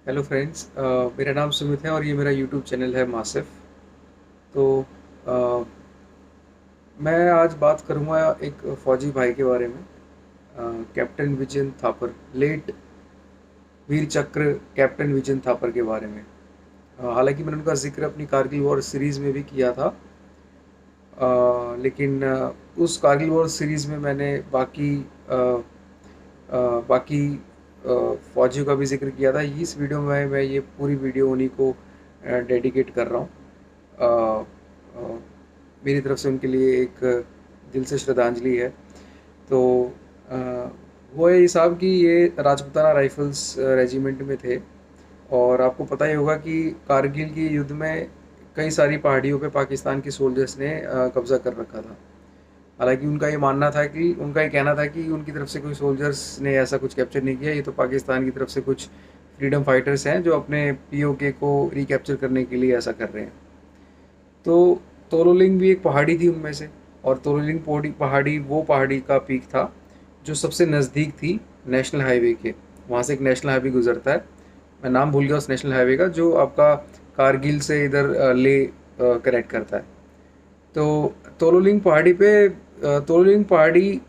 Hello friends, मेरा नाम सुमित है और ये मेरा यूट्यूब चैनल है मासिफ। तो अ, मैं आज बात करूँगा एक फ़ौजी भाई के बारे में, कैप्टन विजयन थापर, लेट वीर चक्र कैप्टन विजयन थापर के बारे में। हालांकि मैंने उनका जिक्र अपनी कारगिल वॉर सीरीज़ में भी किया था, लेकिन उस कारगिल वॉर सीरीज़ में मैंने अ, बाकी फ़ौजियों का भी जिक्र किया था। इस वीडियो में मैं ये पूरी वीडियो उन्हीं को डेडिकेट कर रहा हूँ। अ, अ, मेरी तरफ से उनके लिए एक दिल से श्रद्धांजलि है। तो अ, हुआ ये साहब कि ये राजपूताना राइफल्स रेजिमेंट में थे, और आपको पता ही होगा कि कारगिल के युद्ध में कई सारी पहाड़ियों पे पाकिस्तान के सोल्जर्स ने कब्ज़ा कर रखा था। हालांकि उनका ये कहना था कि उनकी तरफ से कोई सोल्जर्स ने ऐसा कुछ कैप्चर नहीं किया, ये तो पाकिस्तान की तरफ से कुछ फ्रीडम फाइटर्स हैं जो अपने पीओके को रिकैप्चर करने के लिए ऐसा कर रहे हैं। तो तोलोलिंग भी एक पहाड़ी थी उनमें से, और तोलोलिंग पहाड़ी वो पहाड़ी का पीक था जो सबसे नज़दीक थी नेशनल हाईवे के। वहाँ से एक नेशनल हाईवे गुजरता है, मैं नाम भूल गया उस नेशनल हाईवे का, जो आपका कारगिल से इधर ले कनेक्ट करता है। तो तोलोलिंग पहाड़ी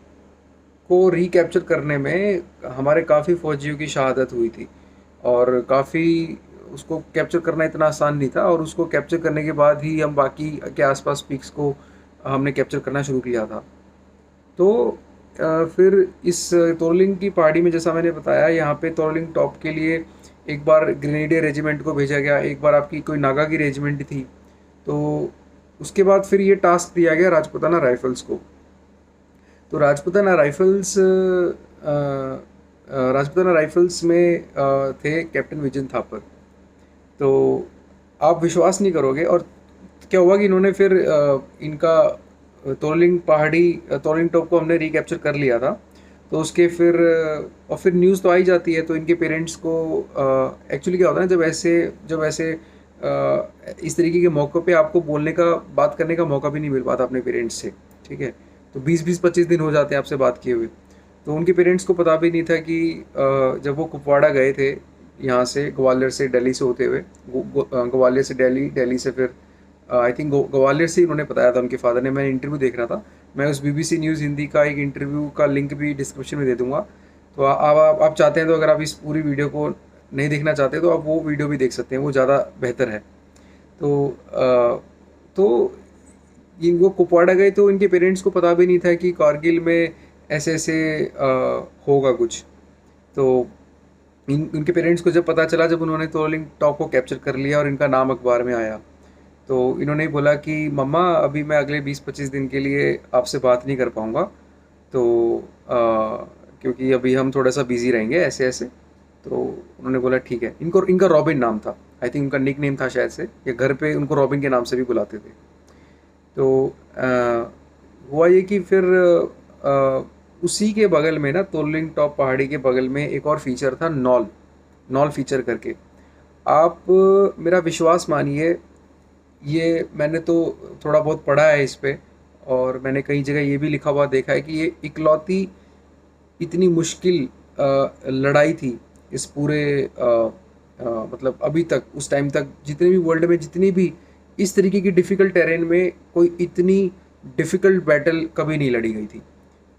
को रिकैप्चर करने में हमारे काफ़ी फौजियों की शहादत हुई थी, और काफ़ी उसको कैप्चर करना इतना आसान नहीं था, और उसको कैप्चर करने के बाद ही हम बाकी के आसपास पीक्स को हमने कैप्चर करना शुरू किया था। तो फिर इस तोरलिंग की पहाड़ी में, जैसा मैंने बताया, यहाँ पे तोरलिंग टॉप के लिए एक बार ग्रेनेडियर रेजिमेंट को भेजा गया, एक बार आपकी कोई नागा की रेजिमेंट थी। तो उसके बाद फिर ये टास्क दिया गया राजपूताना राइफल्स को। तो राजपूताना राइफल्स में थे कैप्टन विजन थापर। तो आप विश्वास नहीं करोगे, और क्या हुआ कि इन्होंने फिर तोरलिंग टॉप को हमने रिकैप्चर कर लिया था। तो उसके फिर और फिर न्यूज़ तो आ ही जाती है, तो इनके पेरेंट्स को एक्चुअली क्या होता है ना, जब ऐसे इस तरीके के मौक़ों पे आपको बोलने का, बात करने का मौका भी नहीं मिल पाता अपने पेरेंट्स से, ठीक है। तो 20-25 दिन हो जाते हैं आपसे बात किए हुए। तो उनके पेरेंट्स को पता भी नहीं था कि जब वो कुपवाड़ा गए थे, यहाँ से ग्वालियर से दिल्ली से होते हुए, ग्वालियर से दिल्ली, दिल्ली से फिर आई थिंक ग्वालियर से ही उन्होंने बताया था उनके फादर ने। मैं इंटरव्यू देख रहा था, मैं उस बीबीसी न्यूज़ हिंदी का एक इंटरव्यू का लिंक भी डिस्क्रिप्शन में दे दूंगा। तो आप चाहते हैं तो, अगर आप इस पूरी वीडियो को नहीं देखना चाहते तो आप वो वीडियो भी देख सकते हैं, वो ज़्यादा बेहतर है। तो तो वो कुपवाड़ा गए, तो इनके पेरेंट्स को पता भी नहीं था कि कारगिल में ऐसे ऐसे होगा कुछ। तो इनके पेरेंट्स को जब पता चला, जब उन्होंने तोरलिंग टॉप को कैप्चर कर लिया और इनका नाम अखबार में आया, तो इन्होंने बोला कि मम्मा, अभी मैं अगले 20-25 दिन के लिए आपसे बात नहीं कर पाऊँगा। तो क्योंकि अभी हम थोड़ा सा बिजी रहेंगे ऐसे ऐसे। तो उन्होंने बोला ठीक है। इनका रॉबिन नाम था, आई थिंक उनका निक नेम था शायद से, या घर पे उनको रॉबिन के नाम से भी बुलाते थे। तो हुआ ये कि फिर उसी के बगल में ना, तोरलिंग टॉप पहाड़ी के बगल में एक और फीचर था, नॉल नॉल फीचर करके। आप मेरा विश्वास मानिए, ये मैंने तो थोड़ा बहुत पढ़ा है इस पे, और मैंने कई जगह ये भी लिखा हुआ देखा है कि ये इकलौती इतनी मुश्किल लड़ाई थी इस पूरे मतलब अभी तक, उस टाइम तक जितने भी वर्ल्ड में, जितनी भी इस तरीके की डिफ़िकल्ट टेरेन में कोई इतनी डिफ़िकल्ट बैटल कभी नहीं लड़ी गई थी।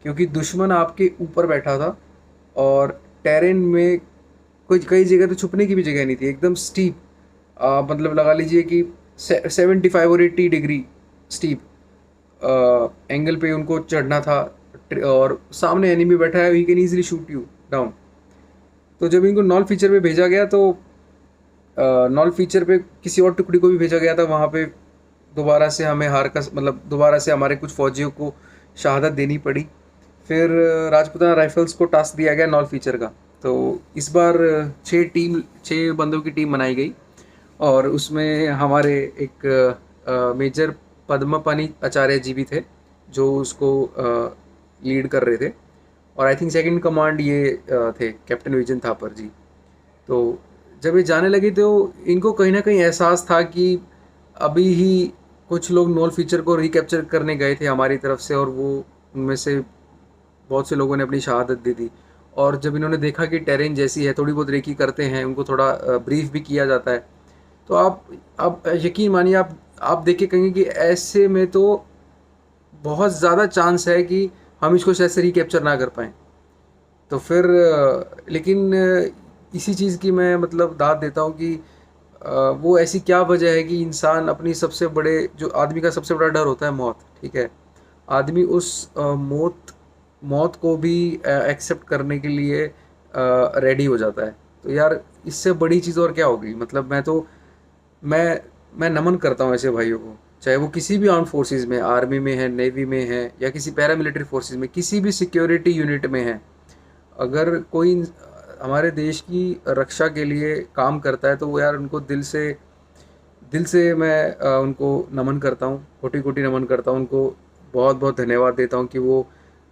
क्योंकि दुश्मन आपके ऊपर बैठा था, और टेरेन में कोई कई जगह तो छुपने की भी जगह नहीं थी, एकदम स्टीप, मतलब लगा लीजिए कि 75 और 80 डिग्री स्टीप एंगल पे उनको चढ़ना था, और सामने एनिमी बैठा है, he can easily shoot you down. तो जब इनको नॉल फीचर पे भेजा गया, तो नॉल फीचर पे किसी और टुकड़ी को भी भेजा गया था, वहाँ पे दोबारा से हमें हार का, मतलब दोबारा से हमारे कुछ फौजियों को शहादत देनी पड़ी। फिर राजपूताना राइफल्स को टास्क दिया गया नॉल फीचर का। तो इस बार 6 बंदों की टीम बनाई गई, और उसमें हमारे एक मेजर पद्मपानी आचार्य जी भी थे, जो उसको लीड कर रहे थे। और आई थिंक सेकंड कमांड ये थे कैप्टन विजन थापर जी। तो जब ये जाने लगी, तो इनको कहीं ना कहीं एहसास था कि अभी ही कुछ लोग नॉल फीचर को रिकैप्चर करने गए थे हमारी तरफ से, और वो उनमें से बहुत से लोगों ने अपनी शहादत दी थी। और जब इन्होंने देखा कि टेरेन जैसी है, थोड़ी बहुत रेकी करते हैं, उनको थोड़ा ब्रीफ भी किया जाता है। तो आप यकीन मानिए, आप देख के कहेंगे कि ऐसे में तो बहुत ज़्यादा चांस है कि हम इसको शायद से रिकैप्चर ना कर पाएँ। तो फिर लेकिन इसी चीज़ की मैं मतलब दाद देता हूँ कि वो ऐसी क्या वजह है कि इंसान अपनी सबसे बड़े, जो आदमी का सबसे बड़ा डर होता है मौत, ठीक है? आदमी उस मौत मौत को भी एक्सेप्ट करने के लिए रेडी हो जाता है। तो यार, इससे बड़ी चीज़ और क्या होगी? मतलब मैं मैं नमन करता हूँ ऐसे भाइयों को, चाहे वो किसी भी आर्म्ड फोर्सेस में, आर्मी में है, नेवी में है, या किसी पैरामिलिट्री फोर्सेस में, किसी भी सिक्योरिटी यूनिट में है। अगर कोई हमारे देश की रक्षा के लिए काम करता है तो वो यार, उनको दिल से मैं उनको नमन करता हूँ, कोटि कोटि नमन करता हूँ उनको। बहुत बहुत धन्यवाद देता हूँ कि वो,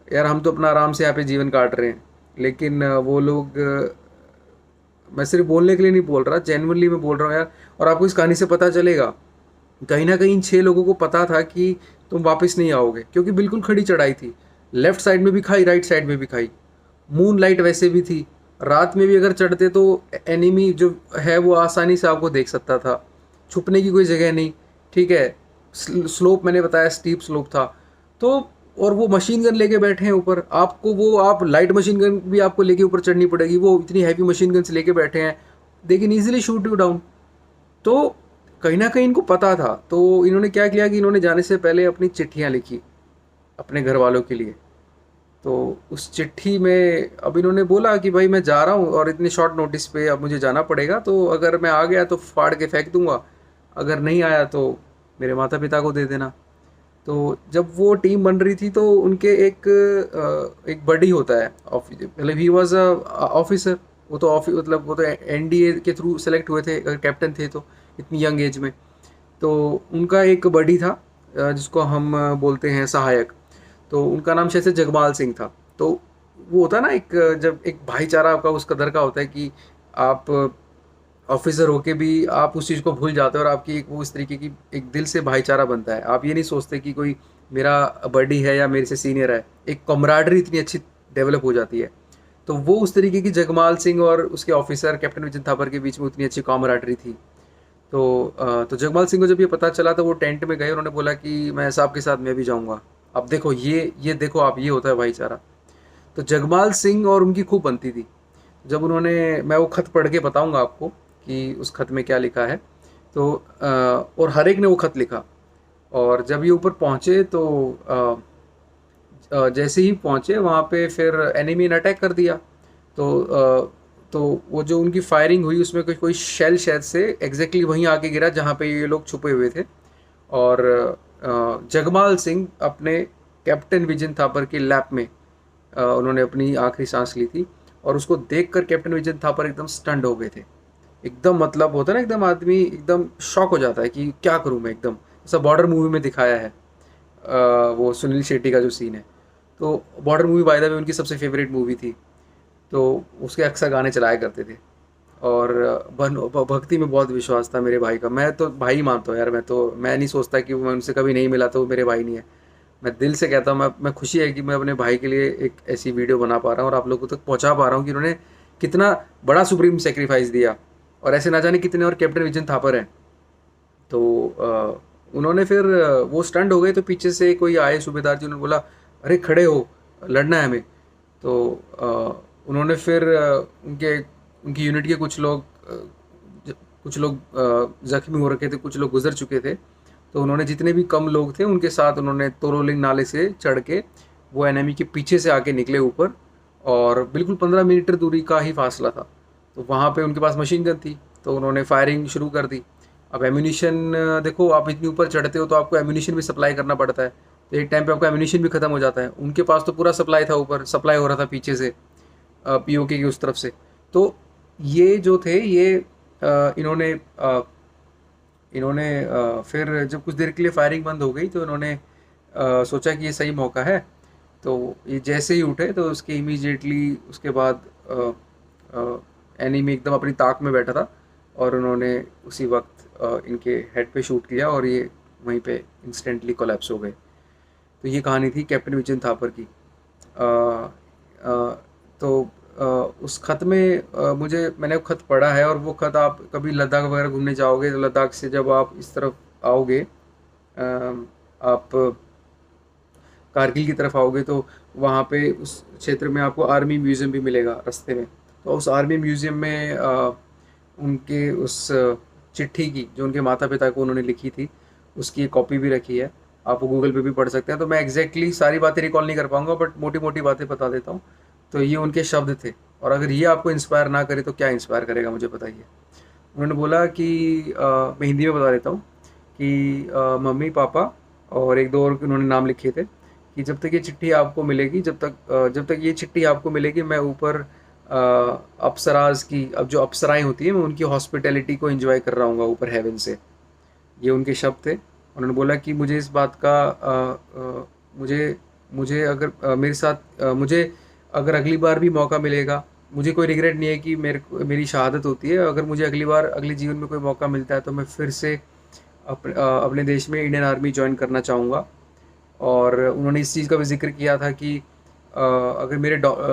यार हम तो अपना आराम से यहाँ पे जीवन काट रहे हैं, लेकिन वो लोग, मैं सिर्फ बोलने के लिए नहीं बोल रहा, जेन्युइनली मैं बोल रहा हूँ यार। और आपको इस कहानी से पता चलेगा, कहीं ना कहीं इन 6 लोगों को पता था कि तुम वापस नहीं आओगे, क्योंकि बिल्कुल खड़ी चढ़ाई थी, लेफ्ट साइड में भी खाई, राइट साइड में भी खाई, मून लाइट वैसे भी थी, रात में भी अगर चढ़ते तो एनिमी जो है वो आसानी से आपको देख सकता था, छुपने की कोई जगह नहीं, ठीक है? स्लोप मैंने बताया, स्टीप स्लोप था। तो और वो मशीन गन लेके बैठे हैं ऊपर, आपको वो, आप लाइट मशीन गन भी आपको लेके ऊपर चढ़नी पड़ेगी, वो इतनी हैवी मशीन गन से लेके बैठे हैं, they can easily shoot you down. तो कहीं ना कहीं इनको पता था, तो इन्होंने क्या किया कि इन्होंने जाने से पहले अपनी चिट्ठियाँ लिखी अपने घर वालों के लिए। तो उस चिट्ठी में अब इन्होंने बोला कि भाई मैं जा रहा हूँ और इतने शॉर्ट नोटिस पे अब मुझे जाना पड़ेगा, तो अगर मैं आ गया तो फाड़ के फेंक दूंगा, अगर नहीं आया तो मेरे माता पिता को दे देना। तो जब वो टीम बन रही थी तो उनके एक बडी होता है, मतलब ही वॉज अ ऑफिसर। वो तो मतलब वो तो एनडीए के थ्रू सेलेक्ट हुए थे, अगर कैप्टन थे तो, इतनी यंग एज में। तो उनका एक बडी था, जिसको हम बोलते हैं सहायक। तो उनका नाम शायद से जगमाल सिंह था। तो वो होता है ना, एक जब एक भाईचारा आपका उस कदर का होता है कि आप ऑफिसर होके भी आप उस चीज़ को भूल जाते हो, और आपकी एक वो इस तरीके की एक दिल से भाईचारा बनता है। आप ये नहीं सोचते कि कोई मेरा बडी है या मेरे से सीनियर है, एक कमराडरी इतनी अच्छी डेवलप हो जाती है। तो वो उस तरीके की जगमाल सिंह और उसके ऑफिसर कैप्टन विजन थापर के बीच में उतनी अच्छी कॉमराडरी थी। तो जगमाल सिंह को जब ये पता चला तो वो टेंट में गए, उन्होंने बोला कि मैं साहब के साथ मैं भी जाऊंगा। अब देखो, ये देखो आप, ये होता है भाईचारा। तो जगमाल सिंह और उनकी खूब बनती थी। जब उन्होंने, मैं वो खत पढ़ के बताऊंगा आपको कि उस खत में क्या लिखा है। तो और हर एक ने वो खत लिखा। और जब ये ऊपर पहुंचे तो जैसे ही पहुंचे वहाँ पे फिर एनिमी ने अटैक कर दिया। तो तो वो जो उनकी फायरिंग हुई उसमें कोई कोई शेल शायद से एग्जैक्टली वहीं आके गिरा जहाँ पे ये लोग छुपे हुए थे। और जगमाल सिंह अपने कैप्टन विजन थापर की लैप में उन्होंने अपनी आखिरी सांस ली थी। और उसको देखकर कैप्टन विजन थापर एकदम स्टंड हो गए थे, एकदम, मतलब होता है ना, एकदम आदमी एकदम शॉक हो जाता है कि क्या करूं मैं, एकदम जैसा बॉर्डर मूवी में दिखाया है। वो सुनील शेट्टी का जो सीन है, तो border movie by the way उनकी सबसे फेवरेट मूवी थी। तो उसके अक्सर गाने चलाया करते थे। और भक्ति में बहुत विश्वास था मेरे भाई का। मैं तो भाई मानता हूँ यार, मैं नहीं सोचता कि मैं उनसे कभी नहीं मिला तो वो मेरे भाई नहीं है। मैं दिल से कहता हूँ, मैं खुशी है कि मैं अपने भाई के लिए एक ऐसी वीडियो बना पा रहा हूँ और आप लोगों तक पहुँचा पा रहा हूँ कि उन्होंने कितना बड़ा सुप्रीम सेक्रीफाइस दिया। और ऐसे ना जाने कितने और कैप्टन विजन थापर हैं। तो उन्होंने फिर वो स्टंट हो गए, तो पीछे से कोई आए सूबेदार जी, उन्होंने बोला अरे खड़े हो, लड़ना है हमें। तो उन्होंने फिर उनके उनकी यूनिट के कुछ लोग जख्मी हो रखे थे, कुछ लोग गुजर चुके थे। तो उन्होंने जितने भी कम लोग थे उनके साथ उन्होंने तोरोलिंग नाले से चढ़ के वो एनिमी के पीछे से आके निकले ऊपर। और बिल्कुल 15 मीटर दूरी का ही फासला था। तो वहाँ पे उनके पास मशीन गन थी, तो उन्होंने फायरिंग शुरू कर दी। अब एम्यूनिशन, देखो आप इतनी ऊपर चढ़ते हो तो आपको एम्यूनिशन भी सप्लाई करना पड़ता है। तो एक टाइम पे आपका एम्यूनिशन भी खत्म हो जाता है। उनके पास तो पूरा सप्लाई था, ऊपर सप्लाई हो रहा था पीछे से, पीओके की उस तरफ से। तो ये जो थे ये इन्होंने फिर जब कुछ देर के लिए फायरिंग बंद हो गई तो इन्होंने सोचा कि ये सही मौका है। तो ये जैसे ही उठे तो उसके इमीडिएटली उसके बाद एनिमी एकदम अपनी ताक में बैठा था, और उन्होंने उसी वक्त इनके हेड पे शूट किया और ये वहीं पे इंस्टेंटली कोलैप्स हो गए। तो ये कहानी थी कैप्टन विजन थापर की। अ, तो उस खत में मैंने वो खत पढ़ा है, और वो खत आप कभी लद्दाख वगैरह घूमने जाओगे तो लद्दाख से जब आप इस तरफ आओगे, आप कारगिल की तरफ आओगे, तो वहाँ पे उस क्षेत्र में आपको आर्मी म्यूज़ियम भी मिलेगा रास्ते में। तो उस आर्मी म्यूज़ियम में उनके उस चिट्ठी की जो उनके माता पिता को उन्होंने लिखी थी, उसकी एक कॉपी भी रखी है। आप गूगल पे भी पढ़ सकते हैं। तो मैं एग्जैक्टली सारी बातें रिकॉल नहीं कर पाऊंगा, बट मोटी मोटी बातें बता देता हूँ। तो ये उनके शब्द थे, और अगर ये आपको इंस्पायर ना करे तो क्या इंस्पायर करेगा, मुझे बताइए। उन्होंने बोला कि मैं हिंदी में बता देता हूँ कि मम्मी पापा और एक दो और उन्होंने नाम लिखे थे कि जब तक ये चिट्ठी आपको मिलेगी, जब तक ये चिट्ठी आपको मिलेगी, मैं ऊपर अप्सराज की, अब जो अप्सराएं होती हैं, मैं उनकी हॉस्पिटैलिटी को एंजॉय कर रहा हूँ ऊपर हेवन से। ये उनके शब्द थे। उन्होंने बोला कि मुझे इस बात का मुझे मुझे अगर मेरे साथ मुझे अगर अगली बार भी मौका मिलेगा, मुझे कोई रिग्रेट नहीं है कि मेरी शहादत होती है। अगर मुझे अगली बार अगले जीवन में कोई मौका मिलता है तो मैं फिर से अपने देश में इंडियन आर्मी ज्वाइन करना चाहूँगा। और उन्होंने इस चीज़ का भी जिक्र किया था कि अगर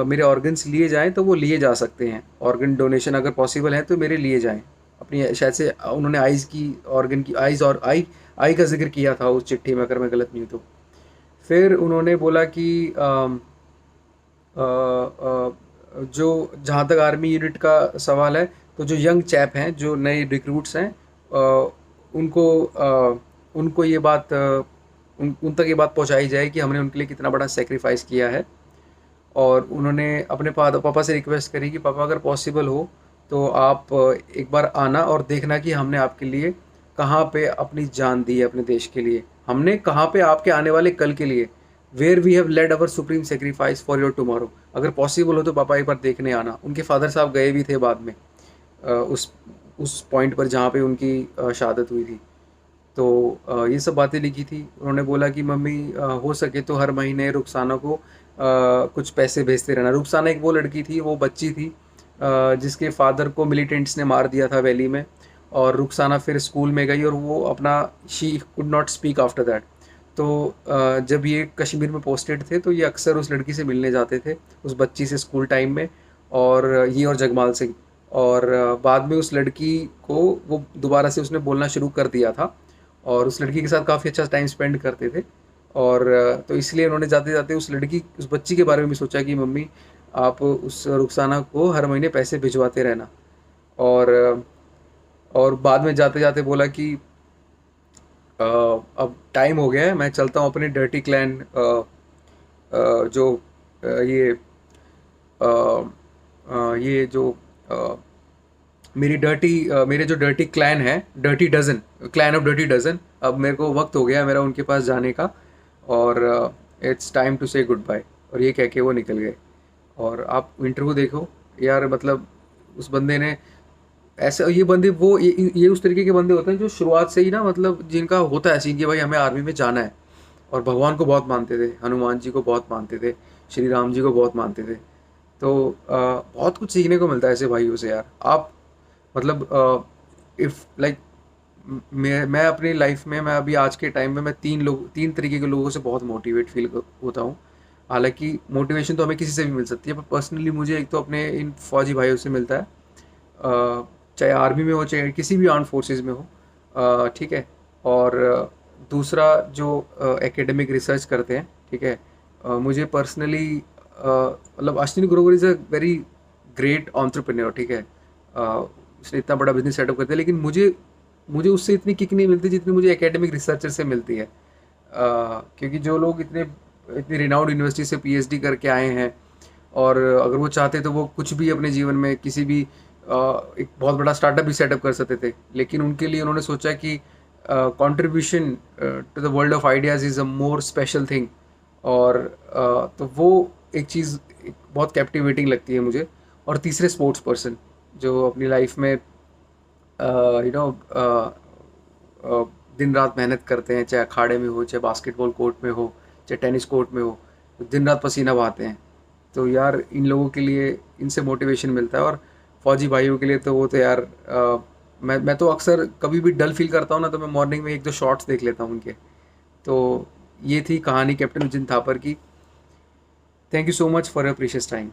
मेरे ऑर्गन्स लिए जाएं तो वो लिए जा सकते हैं। ऑर्गन डोनेशन अगर पॉसिबल है तो मेरे लिए जाएं। अपनी शायद से उन्होंने आइज़ की, ऑर्गन की, आइज़ और आई का जिक्र किया था उस चिट्ठी में, अगर मैं गलत नहीं हूँ तो। फिर उन्होंने बोला कि जो जहाँ तक आर्मी यूनिट का सवाल है, तो जो यंग चैप हैं, जो नए रिक्रूट्स हैं, उनको उनको ये बात उन तक ये बात पहुँचाई जाए कि हमने उनके लिए कितना बड़ा सेक्रीफाइस किया है। और उन्होंने अपने पापा से रिक्वेस्ट करी कि पापा अगर पॉसिबल हो तो आप एक बार आना और देखना कि हमने आपके लिए कहाँ पे अपनी जान दी है, अपने देश के लिए हमने कहाँ पे आपके आने वाले कल के लिए, where we have laid our supreme sacrifice for your tomorrow. अगर पॉसिबल हो तो पापा एक बार देखने आना। उनके फादर साहब गए भी थे बाद में उस पॉइंट पर जहाँ पे उनकी शहादत हुई थी। तो ये सब बातें लिखी थी। उन्होंने बोला कि मम्मी हो सके तो हर महीने रुखसाना को कुछ पैसे भेजते रहना। रुखसाना एक वो लड़की थी, वो बच्ची थी जिसके फादर को मिलिटेंट्स ने मार दिया था वैली में, और रुखसाना फिर स्कूल में गई और वो अपना she could not speak after that. तो जब ये कश्मीर में पोस्टेड थे तो ये अक्सर उस लड़की से मिलने जाते थे, उस बच्ची से स्कूल टाइम में, और ये और जगमाल सिंह। और बाद में उस लड़की को वो दोबारा से उसने बोलना शुरू कर दिया था, और उस लड़की के साथ काफ़ी अच्छा टाइम स्पेंड करते थे। और तो इसलिए उन्होंने जाते जाते उस बच्ची के बारे में भी सोचा कि मम्मी आप उस रुखसाना को हर महीने पैसे भिजवाते रहना। और बाद में जाते जाते बोला कि अब टाइम हो गया है, मैं चलता हूँ अपने डर्टी क्लैन जो ये अ, ये जो मेरे जो डर्टी क्लैन है, dirty dozen, clan of dirty dozen, अब मेरे को वक्त हो गया मेरा उनके पास जाने का, और इट्स टाइम टू से गुड बाय। और ये कह के वो निकल गए। और आप इंटरव्यू देखो यार, मतलब उस बंदे ने ऐसे, ये बंदे वो ये उस तरीके के बंदे होते हैं जो शुरुआत से ही ना, मतलब जिनका होता है सीन कि भाई हमें आर्मी में जाना है, और भगवान को बहुत मानते थे, हनुमान जी को बहुत मानते थे, श्री राम जी को बहुत मानते थे। तो बहुत कुछ सीखने को मिलता है ऐसे भाइयों से यार। आप मतलब इफ़ लाइक मैं अपनी लाइफ में, मैं अभी आज के टाइम में मैं तीन तरीके के लोगों से बहुत मोटिवेट फील होता हूँ। हालांकि मोटिवेशन तो हमें किसी से भी मिल सकती है, पर पर्सनली मुझे एक तो अपने इन फौजी भाइयों से मिलता है, चाहे आर्मी में हो चाहे किसी भी आर्म फोर्सेस में हो, ठीक है। और दूसरा जो एकेडमिक रिसर्च करते हैं, ठीक है। मुझे पर्सनली मतलब Ashwini Grover is a very great entrepreneur, ठीक है। उसने इतना बड़ा बिजनेस सेटअप करते हैं, लेकिन मुझे उससे इतनी किक नहीं मिलती जितनी मुझे एकेडमिक रिसर्चर से मिलती है। क्योंकि जो लोग इतनी रिनाउंड यूनिवर्सिटी से पीएचडी करके आए हैं, और अगर वो चाहते तो वो कुछ भी अपने जीवन में किसी भी एक बहुत बड़ा स्टार्टअप भी सेटअप कर सकते थे, लेकिन उनके लिए उन्होंने सोचा कि contribution to the world of ideas is a more special thing. और तो वो एक चीज़ बहुत कैप्टिवेटिंग लगती है मुझे। और तीसरे स्पोर्ट्स पर्सन जो अपनी लाइफ में यू नो दिन रात मेहनत करते हैं, चाहे अखाड़े में हो, चाहे बास्केटबॉल कोर्ट में हो, चाहे टेनिस कोर्ट में हो, दिन रात पसीना बहाते हैं। तो यार इन लोगों के लिए इनसे मोटिवेशन मिलता है। और फौजी भाइयों के लिए तो वो तो यार मैं तो अक्सर कभी भी डल फील करता हूँ ना, तो मैं मॉर्निंग में एक दो शॉर्ट्स देख लेता हूँ उनके। तो ये थी कहानी कैप्टन उजिन थापर की। Thank you so much for your precious time.